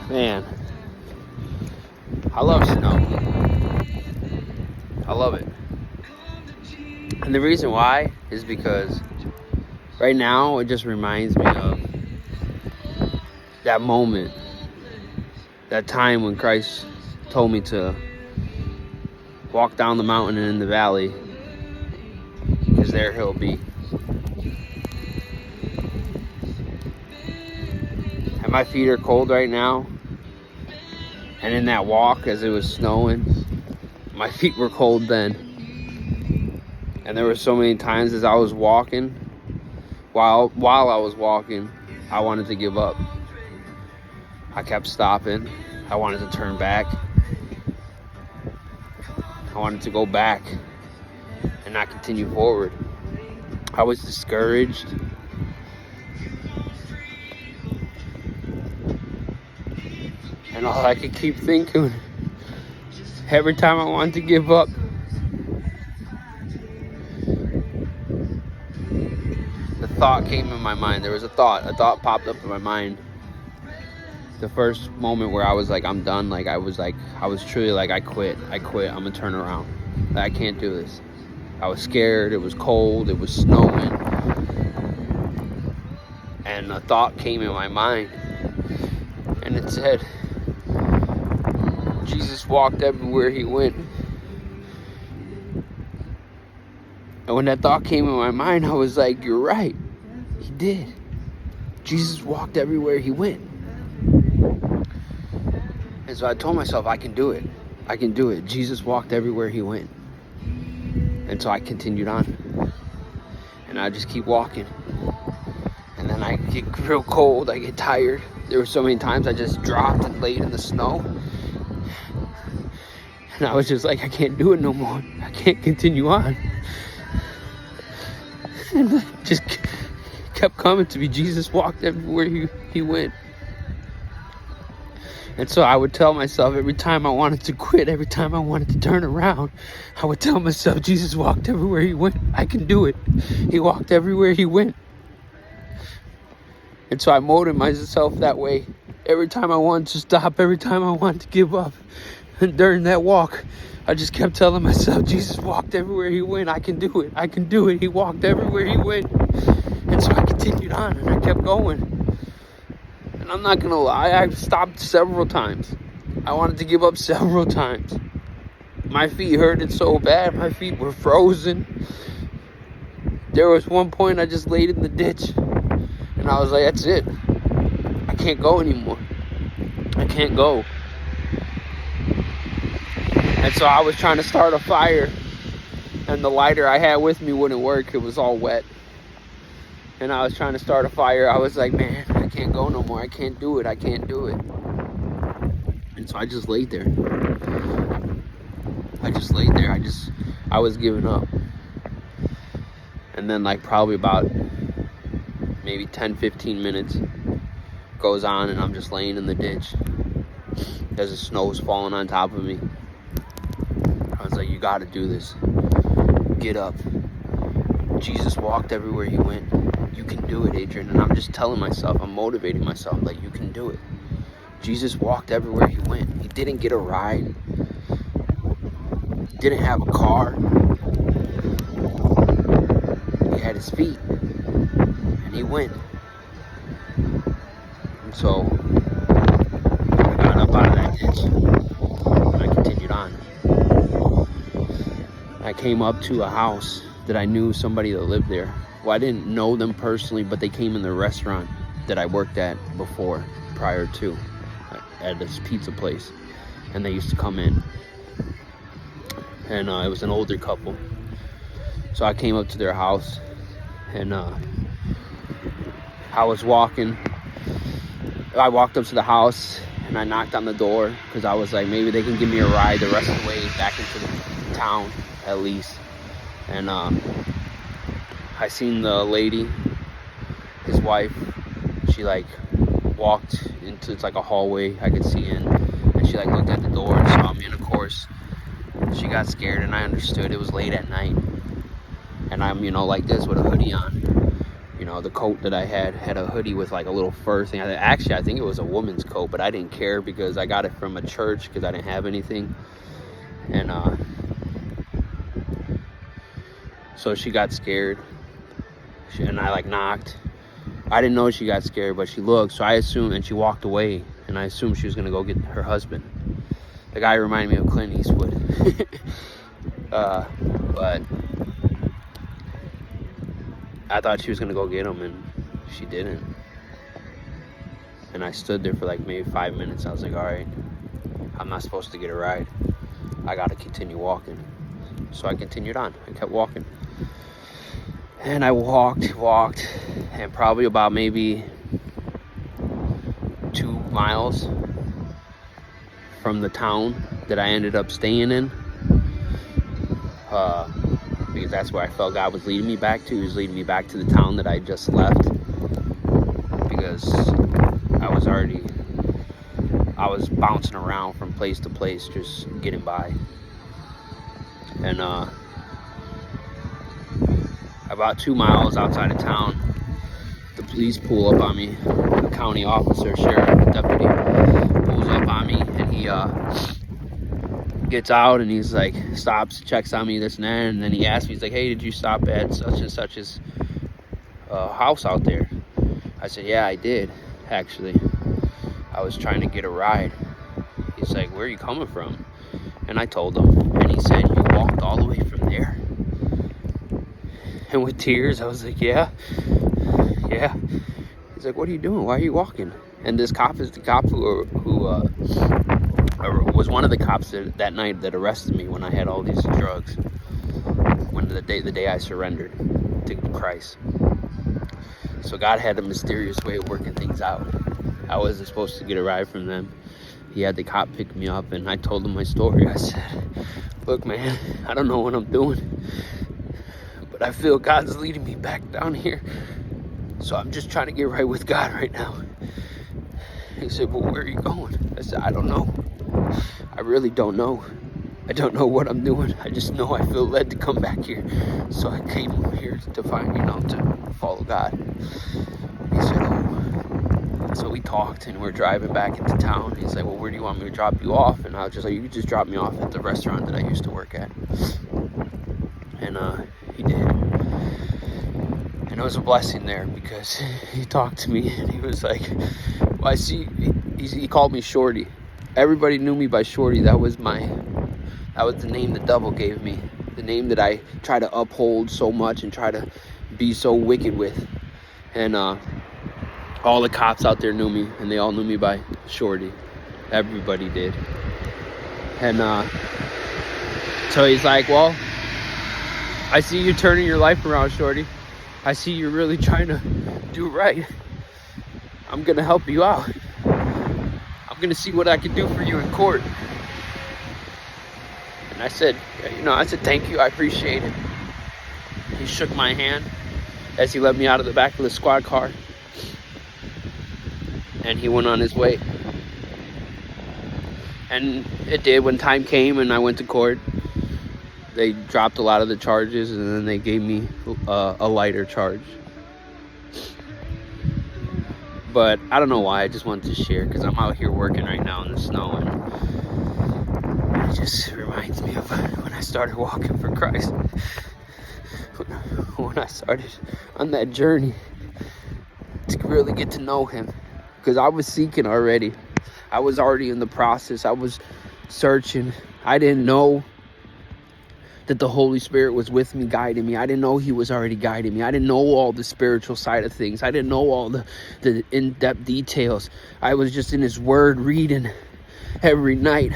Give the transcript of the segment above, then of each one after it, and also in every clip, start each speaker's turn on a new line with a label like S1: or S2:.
S1: Man, I love snow. I love it. And the reason why is because right now it just reminds me of that moment, that time when Christ told me to walk down the mountain and in the valley, because there he'll be. And my feet are cold right now. And in that walk, as it was snowing, my feet were cold then. And there were so many times as I was walking, while I was walking, I wanted to give up. I kept stopping. I wanted to turn back. I wanted to go back and not continue forward. I was discouraged. And all I could keep thinking, every time I wanted to give up, the thought came in my mind. There was a thought popped up in my mind. The first moment where I was like, I'm done. Like I was truly like, I quit. I'm gonna turn around. I can't do this. I was scared. It was cold. It was snowing. And a thought came in my mind. And it said, Jesus walked everywhere he went. And when that thought came in my mind, I was like, you're right. He did. Jesus walked everywhere he went. And so I told myself, I can do it. I can do it. Jesus walked everywhere he went. And so I continued on. And I just keep walking. And then I get real cold. I get tired. There were so many times I just dropped and laid in the snow. And I was just like, I can't do it no more. I can't continue on. And it just kept coming to me. Jesus walked everywhere he went. And so I would tell myself every time I wanted to quit, every time I wanted to turn around, I would tell myself, Jesus walked everywhere he went. I can do it. He walked everywhere he went. And so I molded myself that way. Every time I wanted to stop, every time I wanted to give up. And during that walk, I just kept telling myself, Jesus walked everywhere he went. I can do it. I can do it. He walked everywhere he went. And so I continued on and I kept going. And I'm not going to lie, I stopped several times. I wanted to give up several times. My feet hurted so bad. My feet were frozen. There was one point I just laid in the ditch. And I was like, that's it. I can't go anymore. I can't go. And so I was trying to start a fire, and the lighter I had with me wouldn't work. It was all wet. And I was trying to start a fire. I was like, man, I can't go no more. I can't do it. I can't do it. And so I just laid there. I was giving up. And then like probably about maybe 10-15 minutes goes on, and I'm just laying in the ditch as the snow's falling on top of me. I was like, you got to do this. Get up. Jesus walked everywhere he went. You can do it, Adrian. And I'm just telling myself, I'm motivating myself, like, you can do it. Jesus walked everywhere he went. He didn't get a ride. He didn't have a car. He had his feet. And he went. And so I got up out of that ditch. And I continued on. I came up to a house that I knew somebody that lived there. Well, I didn't know them personally, but they came in the restaurant that I worked at before, prior to, at this pizza place. And they used to come in. And it was an older couple. So I came up to their house, and I was walking. I walked up to the house, and I knocked on the door, because I was like, maybe they can give me a ride the rest of the way back into the town, at least. And I seen the lady, his wife. She like walked into, it's like a hallway I could see in, and she like looked at the door and saw me, and of course she got scared, and I understood. It was late at night, and I'm like this with a hoodie on, the coat that I had a hoodie with like a little fur thing. Actually, I think it was a woman's coat, but I didn't care because I got it from a church because I didn't have anything. And so she got scared, and I like knocked. I didn't know she got scared, but she looked, so I assumed, and she walked away, and I assumed she was gonna go get her husband. The guy reminded me of Clint Eastwood. But I thought she was gonna go get him, and she didn't. And I stood there for like maybe 5 minutes. I was like, all right, I'm not supposed to get a ride. I gotta continue walking. So I continued on. I kept walking. And I walked, and probably about maybe 2 miles from the town that I ended up staying in, because that's where I felt God was leading me back to. He was leading me back to the town that I just left, because I was bouncing around from place to place, just getting by. And about 2 miles outside of town, the police pull up on me. The county officer, sheriff, deputy pulls up on me, and he gets out, and he's like, stops, checks on me, this and that, and then he asks me, he's like, hey, did you stop at such and such's house out there? I said, yeah, I did, actually. I was trying to get a ride. He's like, where are you coming from? And I told him, and he said, you walked all the way from there? And with tears, I was like, yeah. He's like, what are you doing? Why are you walking? And this cop is the cop who was one of the cops that night that arrested me when I had all these drugs. When the day I surrendered to Christ. So God had a mysterious way of working things out. I wasn't supposed to get a ride from them. He had the cop pick me up, and I told him my story. I said, look, man, I don't know what I'm doing, but I feel God's leading me back down here. So I'm just trying to get right with God right now. He said, well, where are you going? I said, I don't know. I really don't know. I don't know what I'm doing. I just know I feel led to come back here. So I came here to find, to follow God. He said, oh. So we talked, and we're driving back into town. He's like, well, where do you want me to drop you off? And I was just like, you can just drop me off at the restaurant that I used to work at. And he did. And it was a blessing there, because he talked to me, and he was like, well, I see, he called me Shorty. Everybody knew me by Shorty. That was the name the devil gave me. The name that I try to uphold so much and try to be so wicked with. And all the cops out there knew me, and they all knew me by Shorty. Everybody did. And so he's like, well, I see you turning your life around, Shorty. I see you're really trying to do right. I'm gonna help you out. I'm gonna see what I can do for you in court. And I said, thank you, I appreciate it. He shook my hand as he let me out of the back of the squad car. And he went on his way. And it did. When time came and I went to court, they dropped a lot of the charges, and then they gave me a lighter charge. But I don't know why, I just wanted to share, because I'm out here working right now in the snow, and it just reminds me of when I started walking for Christ. When I started on that journey to really get to know him. Because I was seeking already. I was already in the process. I was searching. I didn't know that the Holy Spirit was with me, guiding me. I didn't know he was already guiding me. I didn't know all the spiritual side of things. I didn't know all the in-depth details. I was just in his word, reading every night,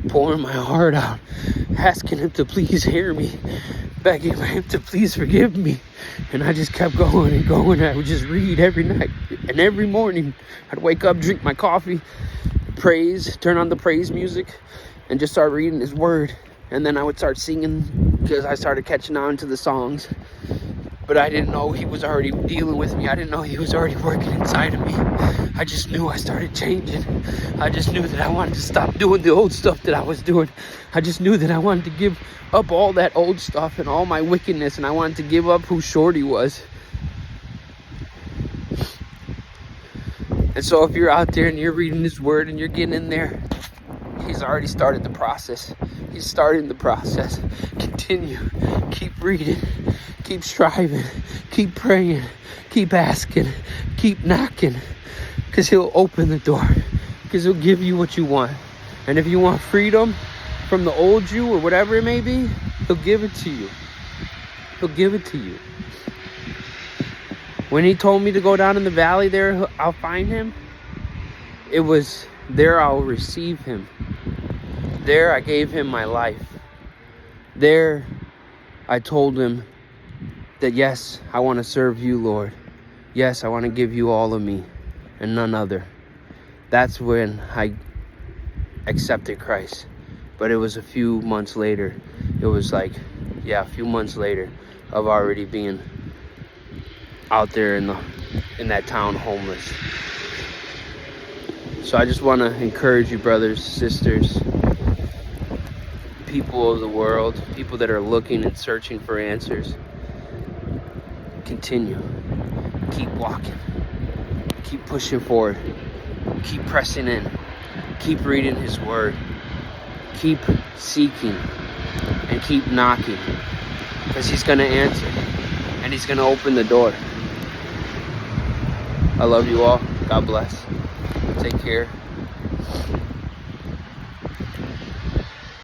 S1: pouring my heart out, asking him to please hear me, begging him to please forgive me. And I just kept going and going. I would just read every night. And every morning, I'd wake up, drink my coffee, praise, turn on the praise music, and just start reading his word. And then I would start singing, because I started catching on to the songs. But I didn't know he was already dealing with me. I didn't know he was already working inside of me. I just knew I started changing. I just knew that I wanted to stop doing the old stuff that I was doing. I just knew that I wanted to give up all that old stuff and all my wickedness. And I wanted to give up who Shorty was. And so if you're out there and you're reading this word and you're getting in there, he's already started the process. He's starting the process. Continue. Keep reading. Keep striving. Keep praying. Keep asking. Keep knocking. Because he'll open the door. Because he'll give you what you want. And if you want freedom from the old you or whatever it may be, he'll give it to you. He'll give it to you. When he told me to go down in the valley there, I'll find him. It was there I'll receive him. There I gave him my life. There I told him that yes, I want to serve you, Lord. Yes, I want to give you all of me and none other. That's when I accepted Christ. But it was a few months later. It was like, a few months later of already being out there in that town homeless. So I just want to encourage you, brothers, sisters, people of the world, people that are looking and searching for answers. Continue. Keep walking. Keep pushing forward. Keep pressing in. Keep reading his word. Keep seeking and keep knocking, because he's going to answer and he's going to open the door. I love you all. God bless. Take care.